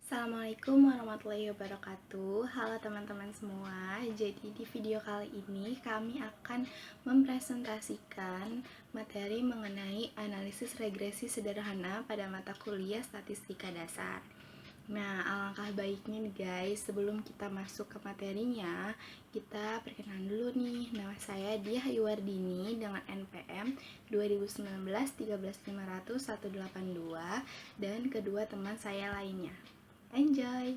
Assalamualaikum warahmatullahi wabarakatuh. Halo teman-teman semua. Jadi di video kali ini kami akan mempresentasikan materi mengenai analisis regresi sederhana pada mata kuliah statistika dasar. Nah, alangkah baiknya nih guys, sebelum kita masuk ke materinya, kita perkenalan dulu nih. Nama saya Diah Hayuwardini dengan NPM 2019 13500 182 dan kedua teman saya lainnya. Enjoy!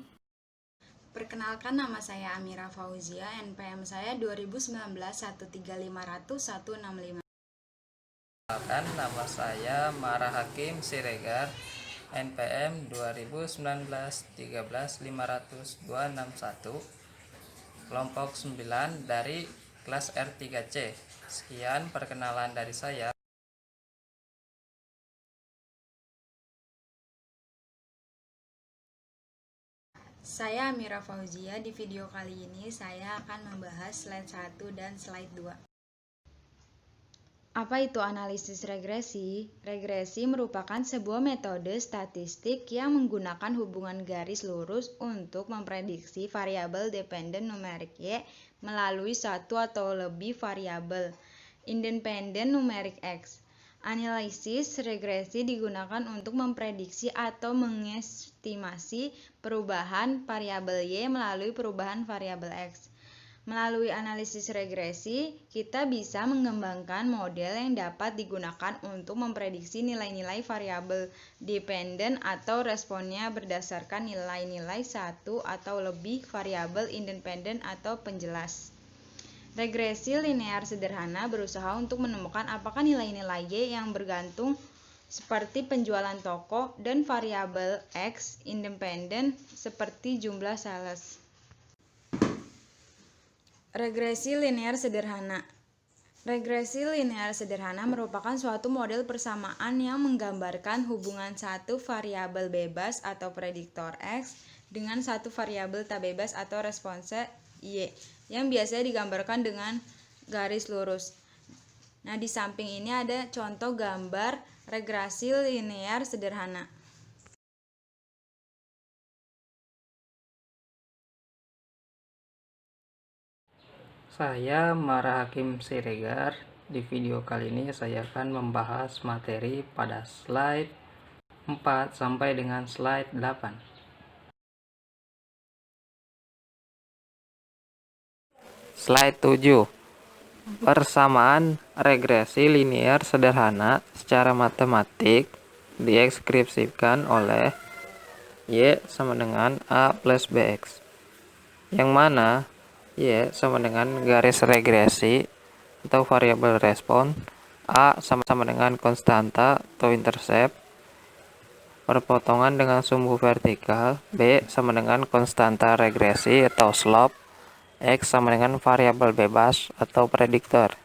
Perkenalkan, nama saya Amira Fauzia, NPM saya 2019 13500 165. Perkenalkan, nama saya Mara Hakim Siregar, NPM 2019 13500 261, kelompok 9 dari kelas R3C. Sekian perkenalan dari saya. Saya Amira Fauzia. Di video kali ini saya akan membahas slide 1 dan slide 2. Apa itu analisis regresi? Regresi merupakan sebuah metode statistik yang menggunakan hubungan garis lurus untuk memprediksi variabel dependen numerik Y melalui satu atau lebih variabel independen numerik X. Analisis regresi digunakan untuk memprediksi atau mengestimasi perubahan variabel Y melalui perubahan variabel X. Melalui analisis regresi, kita bisa mengembangkan model yang dapat digunakan untuk memprediksi nilai-nilai variabel dependen atau responnya berdasarkan nilai-nilai satu atau lebih variabel independen atau penjelas. Regresi linear sederhana berusaha untuk menemukan apakah nilai-nilai Y yang bergantung seperti penjualan toko dan variabel X independen seperti jumlah sales. Regresi linear sederhana. Regresi linear sederhana merupakan suatu model persamaan yang menggambarkan hubungan satu variabel bebas atau prediktor X dengan satu variabel tak bebas atau response Y yang biasanya digambarkan dengan garis lurus. Nah, di samping ini ada contoh gambar regresi linear sederhana. Saya Mara Hakim Siregar. Di video kali ini saya akan membahas materi pada slide 4 sampai dengan slide 8. Slide 7. Persamaan regresi linear sederhana secara matematik diekskripsikan oleh Y sama dengan A plus BX, yang mana Y sama dengan garis regresi atau variabel respon, A sama dengan konstanta atau intercept, perpotongan dengan sumbu vertikal, B sama dengan konstanta regresi atau slope, X sama dengan variabel bebas atau prediktor.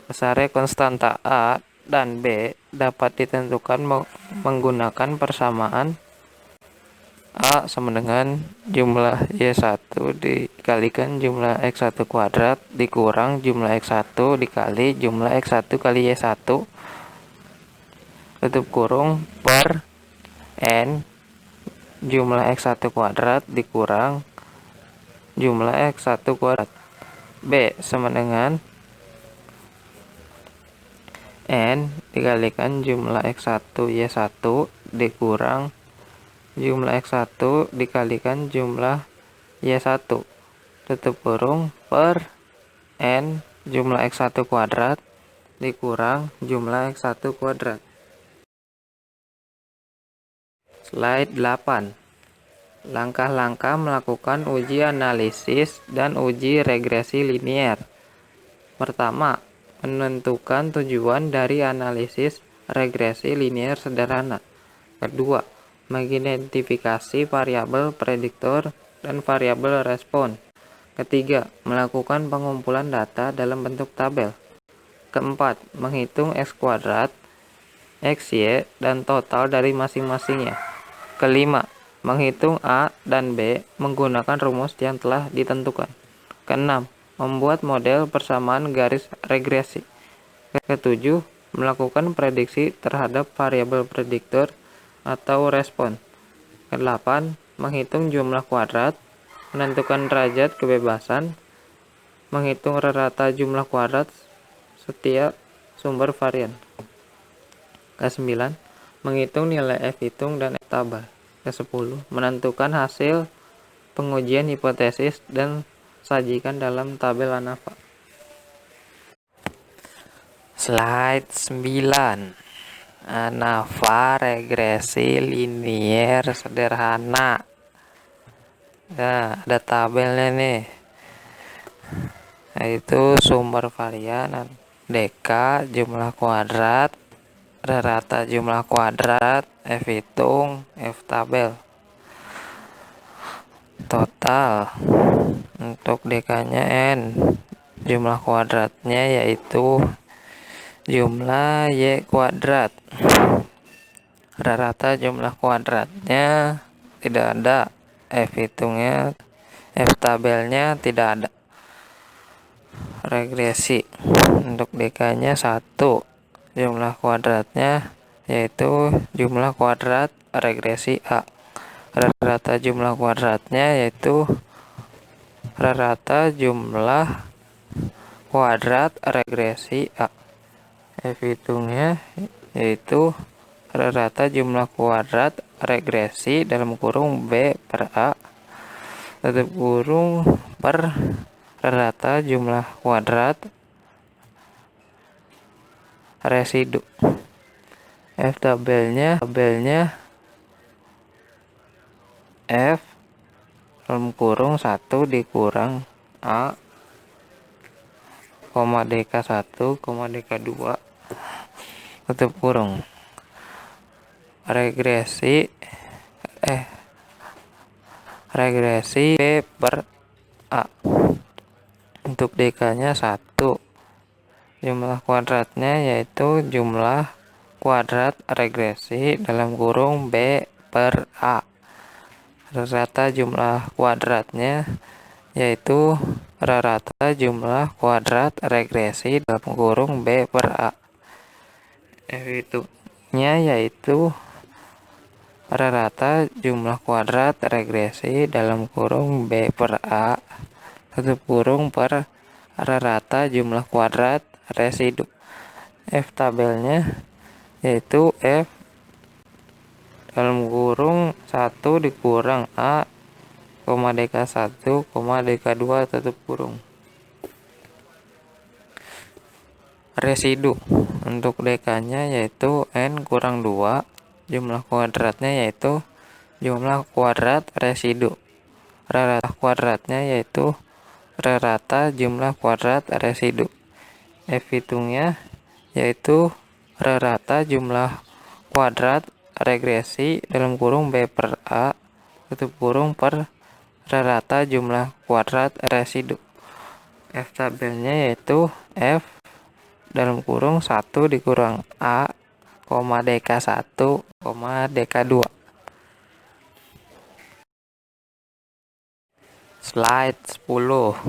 Besarnya konstanta A dan B dapat ditentukan menggunakan persamaan A sama dengan jumlah Y1 dikalikan jumlah X1 kuadrat dikurang jumlah X1 dikali jumlah X1 kali Y1 tutup kurung per N jumlah X1 kuadrat dikurang jumlah X1 kuadrat. B sama dengan N dikalikan jumlah X1 Y1 dikurang jumlah X1 dikalikan jumlah Y1 tutup kurung per N jumlah X1 kuadrat dikurang jumlah X1 kuadrat. Slide 8. Langkah-langkah melakukan uji analisis dan uji regresi linear. Pertama, menentukan tujuan dari analisis regresi linear sederhana. Kedua, mengidentifikasi variabel prediktor dan variabel respon. Ketiga, melakukan pengumpulan data dalam bentuk tabel. Keempat, menghitung X kuadrat, X, Y, dan total dari masing-masingnya. Kelima, menghitung A dan B menggunakan rumus yang telah ditentukan. Keenam, membuat model persamaan garis regresi. Ketujuh, melakukan prediksi terhadap variabel prediktor atau respon. Ke-8, menghitung jumlah kuadrat, menentukan derajat kebebasan, menghitung rata jumlah kuadrat setiap sumber varian. Ke-9, menghitung nilai F hitung dan F tabel. Ke-10, menentukan hasil pengujian hipotesis dan sajikan dalam tabel ANAFA. Slide 9. ANAFA regresi linier sederhana. Nah, ada tabelnya nih. Yaitu sumber varian, dk, jumlah kuadrat, rata jumlah kuadrat, F hitung, F tabel. Total untuk dk-nya n, jumlah kuadratnya yaitu jumlah y kuadrat. Rata jumlah kuadratnya tidak ada, F hitungnya, F tabelnya tidak ada. Regresi untuk dk-nya 1, jumlah kuadratnya yaitu jumlah kuadrat regresi A. Rata jumlah kuadratnya yaitu rata jumlah kuadrat regresi A. F hitungnya yaitu rata jumlah kuadrat regresi dalam kurung B per A tutup kurung per rata jumlah kuadrat residu. F tabelnya F dalam kurung 1 dikurang A, dk 1, dk 2 tutup kurung. Regresi B per A. Untuk dk-nya 1, jumlah kuadratnya yaitu jumlah kuadrat regresi dalam kurung B per A. Rata jumlah kuadratnya yaitu rata jumlah kuadrat regresi dalam kurung B per A. F hitungnya yaitu rata jumlah kuadrat regresi dalam kurung B per A tutup kurung per rata jumlah kuadrat residu. F tabelnya yaitu F dalam kurung 1 dikurang A, dk 1, dk 2 tutup kurung. Residu untuk dk-nya yaitu n kurang 2, jumlah kuadratnya yaitu jumlah kuadrat residu. Rata kuadratnya yaitu rata jumlah kuadrat residu. F hitungnya yaitu rata jumlah kuadrat regresi dalam kurung B per A tutup kurung per rata jumlah kuadrat residu. F tabelnya yaitu F dalam kurung 1 dikurang A, dk 1, dk 2. Slide 10.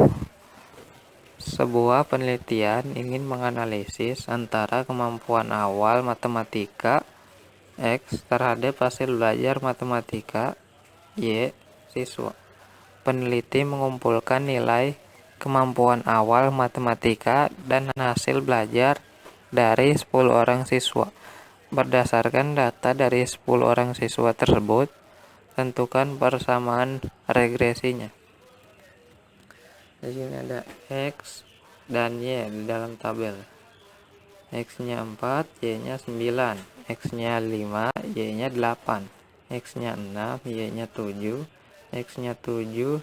Sebuah penelitian ingin menganalisis antara kemampuan awal matematika X terhadap hasil belajar matematika Y siswa. Peneliti mengumpulkan nilai kemampuan awal matematika dan hasil belajar dari 10 orang siswa. Berdasarkan data dari 10 orang siswa tersebut, tentukan persamaan regresinya. Di sini ada X dan Y di dalam tabel. X-nya 4, Y-nya 9, X-nya 5, Y-nya 8, X-nya 6, Y-nya 7, X-nya 7,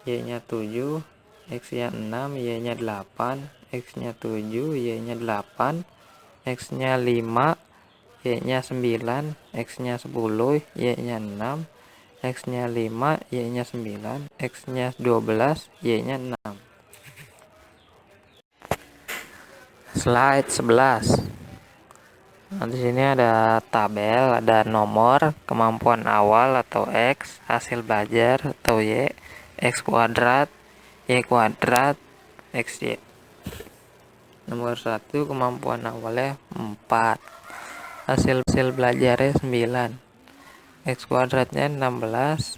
Y-nya 7, X-nya 6, Y-nya 8, X-nya 7, Y-nya 8, X-nya 5, Y-nya 9, X-nya 10, Y-nya 6, X-nya 5, Y-nya 9, X-nya 12, Y-nya 6. Slide 11. Nah, di sini ada tabel, ada nomor, kemampuan awal atau X, hasil belajar atau Y, X kuadrat, Y kuadrat, XY. Nomor 1 kemampuan awalnya 4. Hasil belajarnya 9. X kuadratnya 16,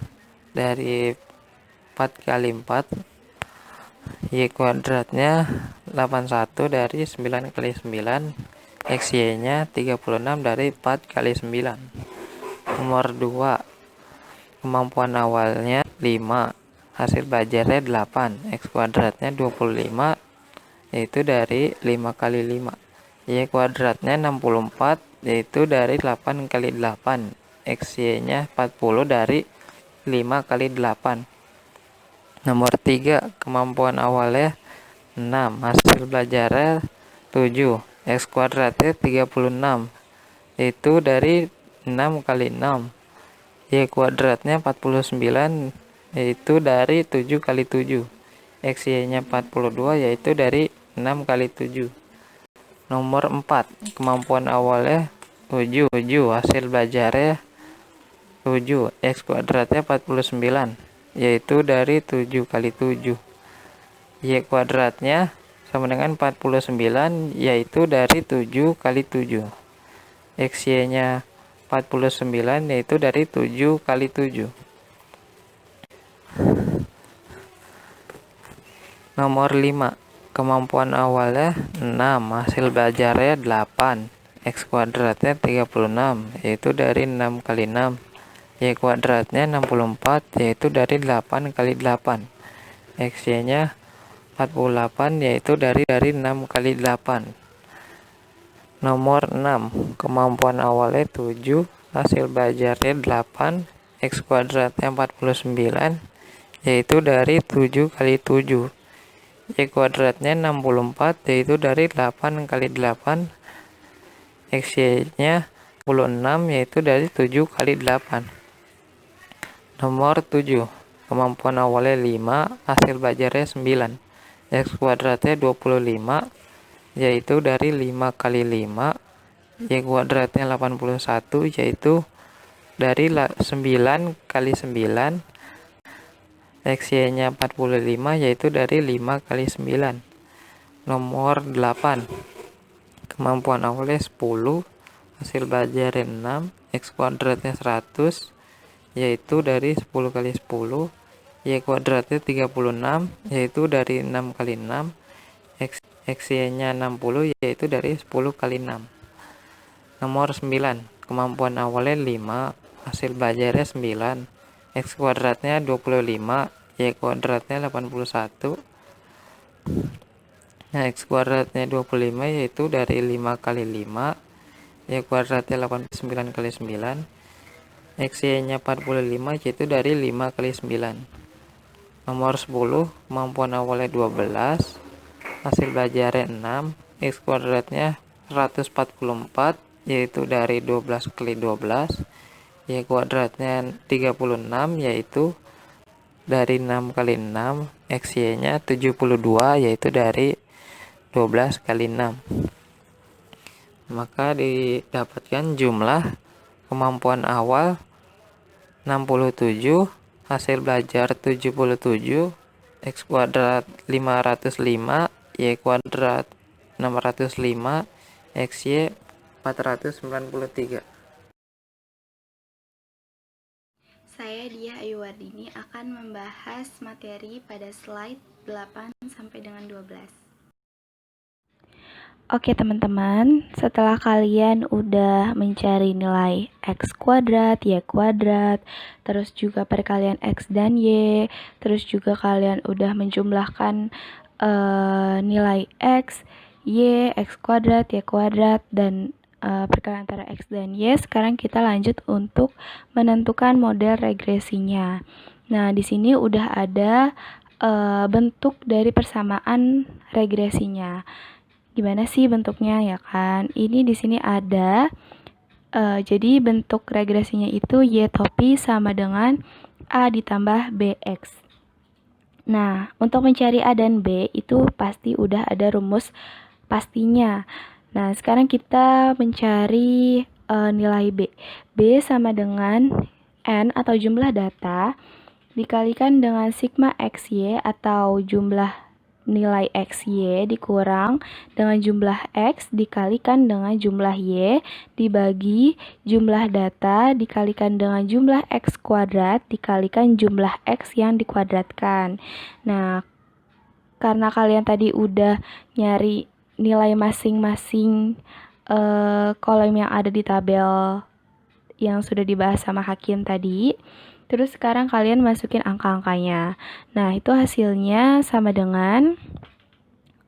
dari 4 kali 4, Y kuadratnya 81 dari 9 kali 9, XY nya 36 dari 4 kali 9. Nomor 2, kemampuan awalnya 5, hasil belajarnya 8, X kuadratnya 25, yaitu dari 5 kali 5. Y kuadratnya 64, yaitu dari 8 kali 8, XY nya 40 dari 5 kali 8. Nomor 3, kemampuan awalnya 6, hasil belajarnya 7, X kuadratnya 36, yaitu dari 6 kali 6. Y kuadratnya 49, yaitu dari 7 kali 7. XY nya 42, yaitu dari 6 kali 7. Nomor 4, kemampuan awalnya 7, hasil belajarnya 7, X kuadratnya 49, yaitu dari 7 kali 7. Y kuadratnya sama dengan 49, yaitu dari 7 kali 7. XY nya 49, yaitu dari 7 kali 7. Nomor 5, kemampuan awalnya 6, hasil belajarnya 8, X kuadratnya 36, yaitu dari 6 kali 6. Y kuadratnya 64, yaitu dari 8 kali 8. XY nya 48, yaitu dari 6 kali 8. Nomor 6, kemampuan awalnya 7, hasil belajarnya 8, X kuadratnya 49, yaitu dari 7 kali 7. Y kuadratnya 64, yaitu dari 8 kali 8. XY nya 46, yaitu dari 7 kali 8. Nomor 7, kemampuan awalnya 5, hasil belajarnya 9, X kuadratnya 25, yaitu dari 5 kali 5. Y kuadratnya 81, yaitu dari 9 kali 9. XY nya 45, yaitu dari 5 kali 9. Nomor 8, kemampuan awalnya 10, hasil belajarnya 6, X kuadratnya 100, yaitu dari 10 kali 10. Y kuadratnya 36, yaitu dari 6 kali 6. XY nya 60, yaitu dari 10 kali 6. Nomor 9, kemampuan awalnya 5, hasil belajarnya 9, X kuadratnya 25, Y kuadratnya 81. Nah, X kuadratnya 25, yaitu dari 5 kali 5, Y kuadratnya 89 kali 9. XY nya 45, yaitu dari 5 kali 9. Nomor 10, kemampuan awalnya 12, hasil belajarnya 6, X kuadratnya 144, yaitu dari 12 kali 12. Y kuadratnya 36, yaitu dari 6 kali 6. XY nya 72, yaitu dari 12 kali 6. Maka didapatkan jumlah kemampuan awal 67, hasil belajar 77, X kuadrat 505, Y kuadrat 605, XY 493. Saya Dia Ayuwardini akan membahas materi pada slide 8 sampai dengan 12. Oke teman-teman, setelah kalian udah mencari nilai X kuadrat, Y kuadrat, terus juga perkalian X dan Y, terus juga kalian udah menjumlahkan nilai X, Y, X kuadrat, Y kuadrat, dan perkalian antara X dan Y. Sekarang kita lanjut untuk menentukan model regresinya. Nah, di sini udah ada bentuk dari persamaan regresinya. Gimana sih bentuknya ya kan? Ini di sini ada jadi bentuk regresinya itu Y topi sama dengan A ditambah BX. Nah, untuk mencari A dan B itu pasti udah ada rumus pastinya. Nah, sekarang kita mencari nilai B. B sama dengan N atau jumlah data dikalikan dengan sigma XY atau jumlah nilai XY dikurang dengan jumlah X dikalikan dengan jumlah Y dibagi jumlah data dikalikan dengan jumlah X kuadrat dikalikan jumlah X yang dikuadratkan. Nah, karena kalian tadi udah nyari nilai masing-masing kolom yang ada di tabel yang sudah dibahas sama Hakim tadi, terus sekarang kalian masukin angka-angkanya. Nah, itu hasilnya sama dengan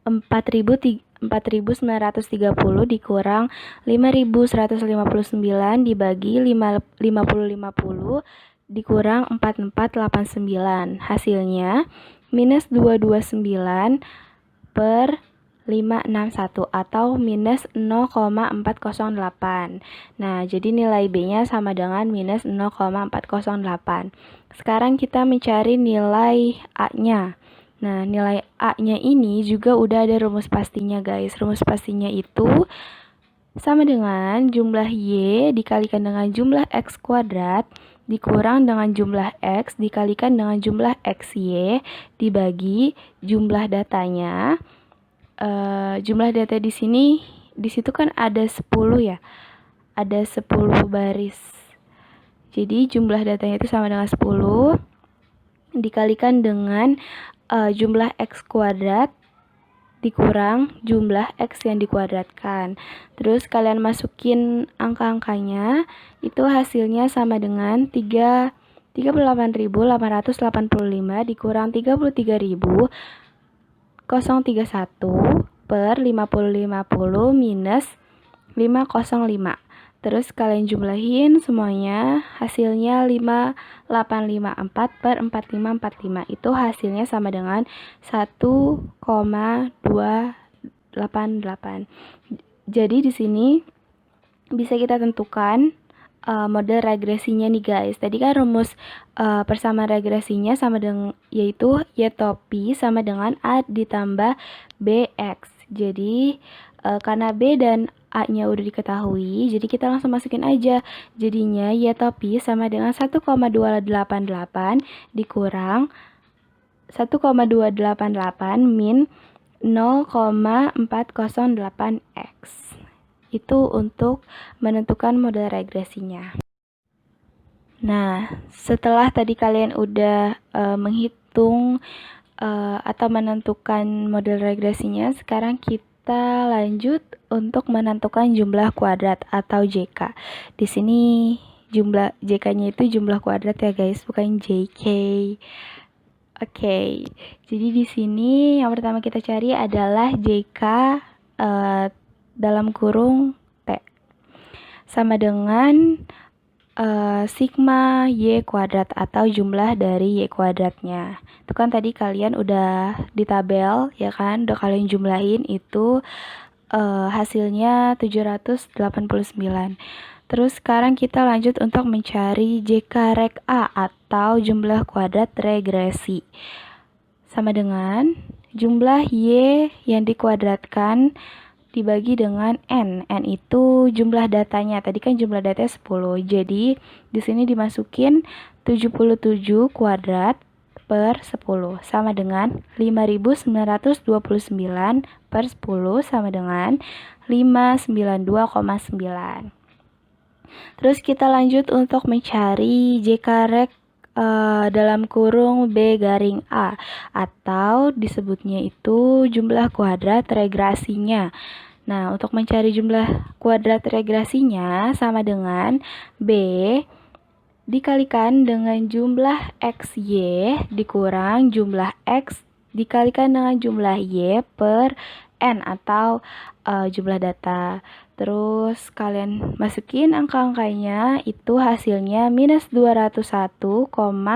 4.930 dikurang 5.159 dibagi 50 dikurang 4489. Hasilnya minus 229 per 561 atau minus 0,408. Nah, jadi nilai B-nya sama dengan minus 0,408. Sekarang kita mencari nilai A-nya. Nah, nilai A-nya ini juga udah ada rumus pastinya, guys. Rumus pastinya itu sama dengan jumlah Y dikalikan dengan jumlah X kuadrat dikurang dengan jumlah X dikalikan dengan jumlah XY dibagi jumlah datanya. Jumlah data di situ kan ada 10 ya. Ada 10 baris. Jadi jumlah datanya itu sama dengan 10 dikalikan dengan jumlah X kuadrat dikurang jumlah X yang dikuadratkan. Terus kalian masukin angka-angkanya, itu hasilnya sama dengan 38.885 dikurang 33.031 per 50 minus 505. Terus kalian jumlahin semuanya, hasilnya 5854 per 4545. Itu hasilnya sama dengan 1,288. Jadi di sini bisa kita tentukan model regresinya nih, guys. Tadi kan rumus persamaan regresinya sama dengan yaitu Y topi sama dengan A ditambah BX. Jadi karena B dan A-nya udah diketahui, jadi kita langsung masukin aja. Jadinya Y topi sama dengan 1,288 dikurang 1,288 min 0,408X. Itu untuk menentukan model regresinya. Nah, setelah tadi kalian udah menghitung atau menentukan model regresinya, sekarang kita lanjut untuk menentukan jumlah kuadrat atau JK. Di sini jumlah JK-nya itu jumlah kuadrat ya, guys, bukan JK. Oke. Jadi di sini yang pertama kita cari adalah JK dalam kurung T sama dengan sigma Y kuadrat atau jumlah dari Y kuadratnya. Itu kan tadi kalian udah di tabel ya kan, udah kalian jumlahin itu hasilnya 789. Terus sekarang kita lanjut untuk mencari JK rek A atau jumlah kuadrat regresi. Sama dengan jumlah Y yang dikuadratkan dibagi dengan N. N itu jumlah datanya. Tadi kan jumlah datanya 10. Jadi di sini dimasukin 77 kuadrat per 10 sama dengan 5.929 per 10 sama dengan 592,9. Terus kita lanjut untuk mencari JK rek dalam kurung B garing A atau disebutnya itu jumlah kuadrat regresinya. Nah, untuk mencari jumlah kuadrat regresinya sama dengan B dikalikan dengan jumlah XY dikurang jumlah X dikalikan dengan jumlah Y per N atau jumlah data. Terus kalian masukin angka-angkanya, itu hasilnya minus 201,144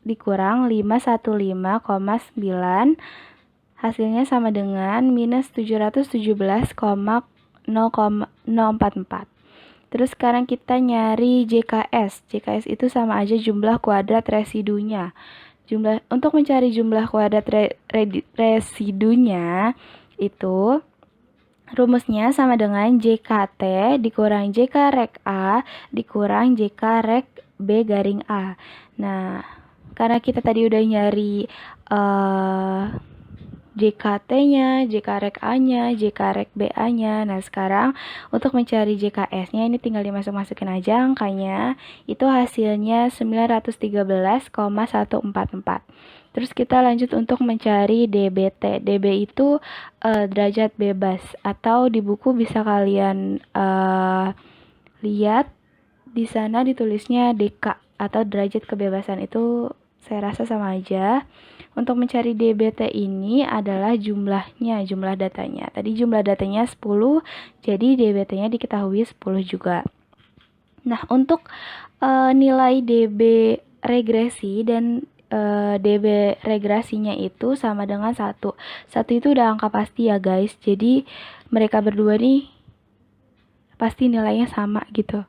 dikurang 515,9. Hasilnya sama dengan minus 717,044. Terus sekarang kita nyari JKS. JKS itu sama aja jumlah kuadrat residunya. Untuk mencari jumlah kuadrat residunya itu rumusnya sama dengan JKT dikurang JK rek A dikurang JK rek B garing A. Nah, karena kita tadi udah nyari JKT-nya, JKREK A-nya, JKREK BA-nya. Nah, sekarang untuk mencari JKS-nya ini tinggal dimasuk-masukin aja angkanya. Itu hasilnya 913,144. Terus kita lanjut untuk mencari DBT. DB itu derajat bebas, atau di buku bisa kalian lihat di sana ditulisnya DK atau derajat kebebasan. Itu saya rasa sama aja. Untuk mencari DBT ini adalah jumlahnya, jumlah datanya. Tadi jumlah datanya 10, jadi DBT-nya diketahui 10 juga. Nah, untuk nilai DB regresi dan DB regresinya itu sama dengan 1. 1 itu udah angka pasti ya guys, jadi mereka berdua nih pasti nilainya sama gitu.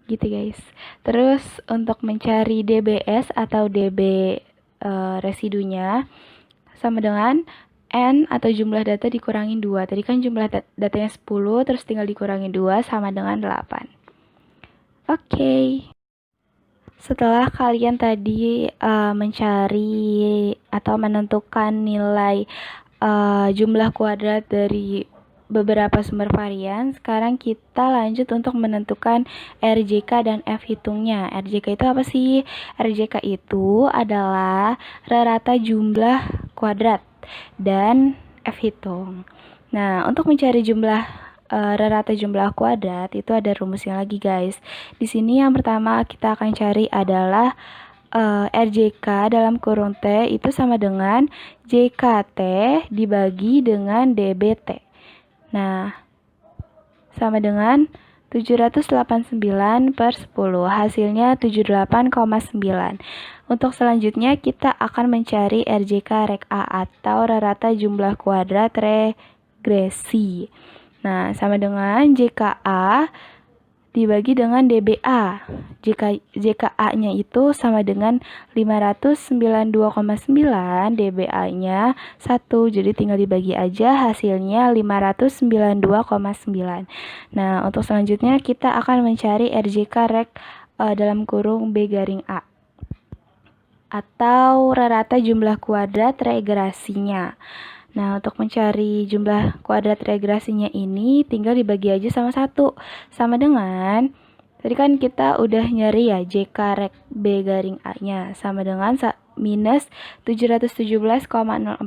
Gitu guys. Terus untuk mencari DBS atau DB residunya sama dengan N atau jumlah data dikurangin 2. Tadi kan jumlah datanya 10, terus tinggal dikurangin 2 sama dengan 8. Oke. Setelah kalian tadi mencari atau menentukan nilai jumlah kuadrat dari beberapa sumber varian, sekarang kita lanjut untuk menentukan RJK dan F hitungnya. RJK itu apa sih? RJK itu adalah rata jumlah kuadrat dan F hitung. Nah, untuk mencari jumlah rata jumlah kuadrat itu ada rumusnya lagi guys. Di sini yang pertama kita akan cari adalah RJK dalam kurung T itu sama dengan JKT dibagi dengan DBT. Nah, sama dengan 789 per 10. Hasilnya 78,9. Untuk selanjutnya kita akan mencari RJK Rek A atau rata jumlah kuadrat regresi. Nah, sama dengan JKA dibagi dengan DBA. JKA-nya itu sama dengan 592,9, DBA-nya 1. Jadi tinggal dibagi aja, hasilnya 592,9. Nah, untuk selanjutnya kita akan mencari RJK Rek dalam kurung B garing A atau rata jumlah kuadrat regresinya. Nah, untuk mencari jumlah kuadrat regresinya ini tinggal dibagi aja sama 1. Sama dengan, tadi kan kita udah nyari ya JK Rek B garing A-nya. Sama dengan minus 717,044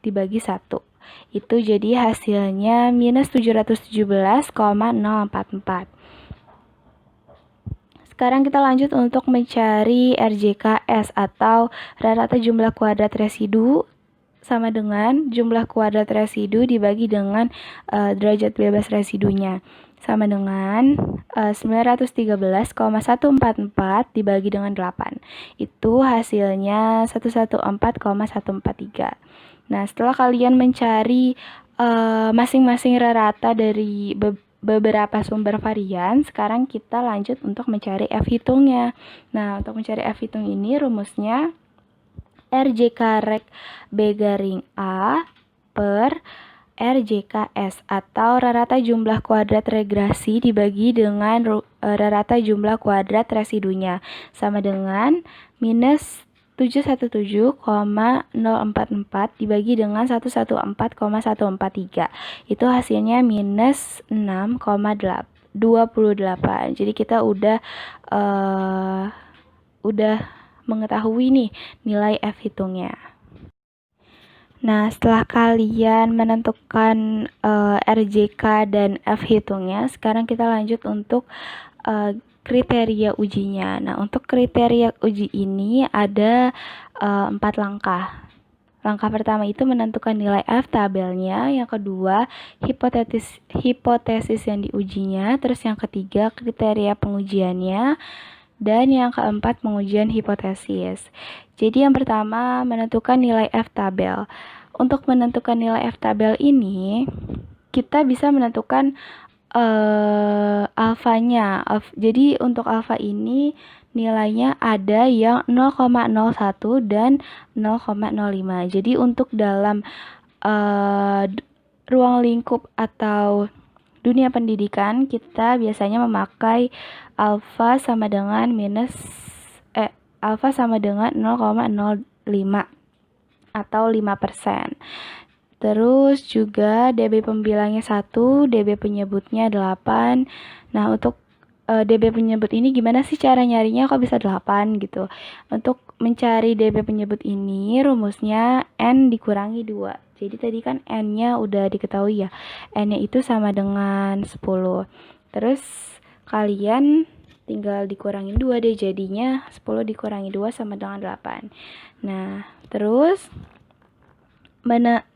dibagi 1. Itu jadi hasilnya minus 717,044. Sekarang kita lanjut untuk mencari RJKS atau rata jumlah kuadrat residu sama dengan jumlah kuadrat residu dibagi dengan derajat bebas residunya. Sama dengan 913,144 dibagi dengan 8. Itu hasilnya 114,143. Nah, setelah kalian mencari masing-masing rata dari beberapa sumber varian, sekarang kita lanjut untuk mencari F hitungnya. Nah, untuk mencari F hitung ini rumusnya RJK Rek B garing A per RJKS atau rata jumlah kuadrat regresi dibagi dengan rata jumlah kuadrat residunya sama dengan minus 717,044 dibagi dengan 114,143. Itu hasilnya minus 6,28. Jadi kita udah mengetahui nih nilai F hitungnya. Nah, setelah kalian menentukan RJK dan F hitungnya, sekarang kita lanjut untuk kriteria ujinya. Nah, untuk kriteria uji ini ada 4 langkah. Langkah pertama itu menentukan nilai F tabelnya, yang kedua hipotesis yang diujinya, terus yang ketiga kriteria pengujiannya, dan yang keempat pengujian hipotesis. Jadi yang pertama menentukan nilai F tabel. Untuk menentukan nilai F tabel ini kita bisa menentukan alfanya. Jadi untuk alfa ini nilainya ada yang 0,01 dan 0,05. Jadi untuk dalam ruang lingkup atau dunia pendidikan kita biasanya memakai alfa sama dengan alfa sama dengan 0,05. atau 5%. Terus juga DB pembilangnya 1, DB penyebutnya 8. Nah, untuk DB penyebut ini gimana sih cara nyarinya kok bisa 8 gitu. Untuk mencari DB penyebut ini rumusnya N dikurangi 2. Jadi tadi kan N-nya udah diketahui ya. N-nya itu sama dengan 10. Terus kalian tinggal dikurangin 2 deh, jadinya 10 dikurangi 2 sama dengan 8. Nah, terus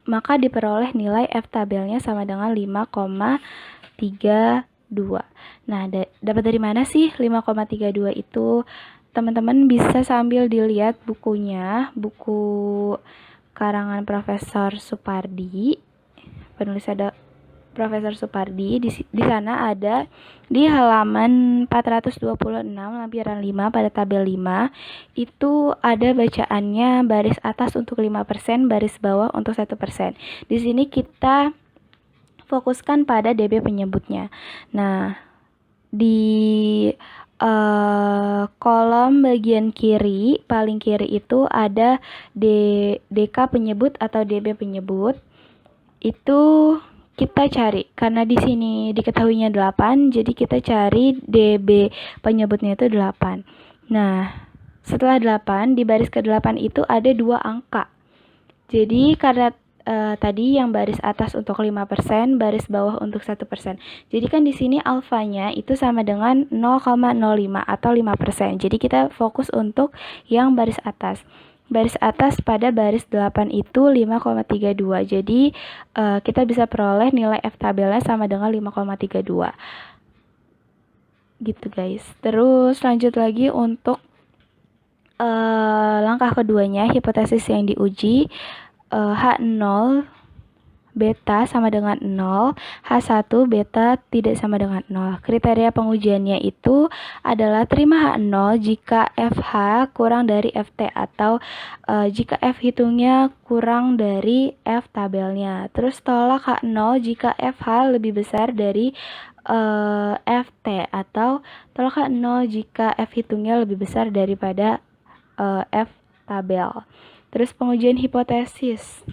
maka diperoleh nilai F tabelnya sama dengan 5,32. Nah, dapat dari mana sih 5,32 itu? Teman-teman bisa sambil dilihat bukunya, buku karangan Profesor Supardi, penulis ada Profesor Supardi. Di sana ada di halaman 426 lampiran 5 pada tabel 5 itu ada bacaannya baris atas untuk 5%, baris bawah untuk 1%. Di sini kita fokuskan pada DB penyebutnya. Nah, di kolom bagian kiri, paling kiri itu ada DK penyebut atau DB penyebut. Itu kita cari, karena di sini diketahuinya 8, jadi kita cari DB penyebutnya itu 8. Nah, setelah 8, di baris ke-8 itu ada 2 angka. Jadi karena tadi yang baris atas untuk 5%, baris bawah untuk 1%. Jadi kan di sini alfanya itu sama dengan 0,05 atau 5%. Jadi kita fokus untuk yang baris atas. Baris atas pada baris 8 itu 5,32. Jadi kita bisa peroleh nilai F tabelnya sama dengan 5,32. Gitu guys. Terus lanjut lagi untuk langkah keduanya, hipotesis yang diuji. H0 beta sama dengan 0, H1 beta tidak sama dengan 0. Kriteria pengujiannya itu adalah terima H0 jika FH kurang dari FT atau jika F hitungnya kurang dari F tabelnya. Terus tolak H0 jika FH lebih besar dari FT atau tolak H0 jika F hitungnya lebih besar daripada F tabel. Terus pengujian hipotesis.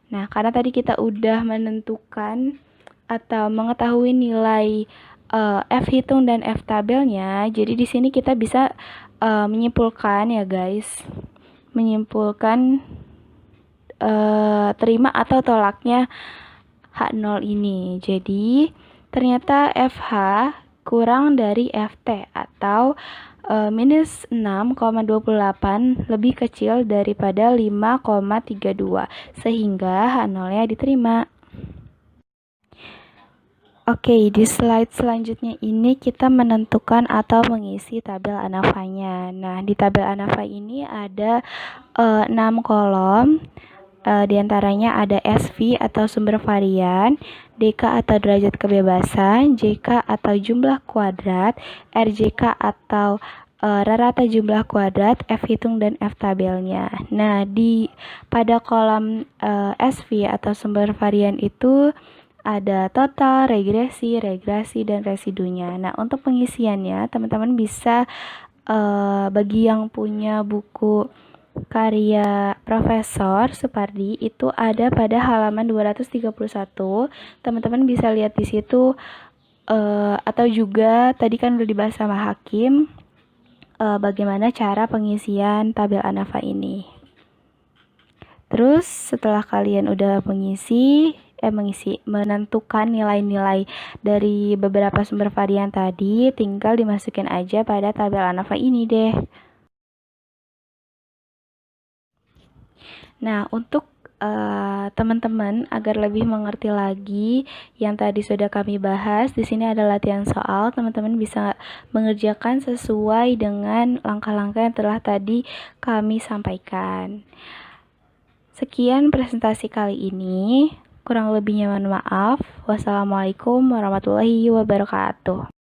Nah, karena tadi kita udah menentukan atau mengetahui nilai F hitung dan F tabelnya, jadi di sini kita bisa menyimpulkan ya guys, menyimpulkan terima atau tolaknya H0 ini. Jadi ternyata FH kurang dari FT atau minus 6,28 lebih kecil daripada 5,32 sehingga H0-nya diterima. Oke, di slide selanjutnya ini kita menentukan atau mengisi tabel ANAFA-nya. Nah, di tabel ANAFA ini ada 6 kolom. Di antaranya ada SV atau sumber varian, DK atau derajat kebebasan, JK atau jumlah kuadrat, RJK atau rata jumlah kuadrat, F hitung dan F tabelnya. Nah, pada kolom SV atau sumber varian itu ada total, regresi, dan residunya. Nah, untuk pengisiannya teman-teman bisa bagi yang punya buku karya Profesor Supardi itu ada pada halaman 231. Teman-teman bisa lihat di situ atau juga tadi kan udah dibahas sama Hakim bagaimana cara pengisian tabel ANAFA ini. Terus setelah kalian udah menentukan nilai-nilai dari beberapa sumber varian tadi, tinggal dimasukin aja pada tabel ANAFA ini deh. Nah, untuk teman-teman agar lebih mengerti lagi yang tadi sudah kami bahas, di sini ada latihan soal. Teman-teman bisa mengerjakan sesuai dengan langkah-langkah yang telah tadi kami sampaikan. Sekian presentasi kali ini. Kurang lebihnya mohon maaf. Wassalamualaikum warahmatullahi wabarakatuh.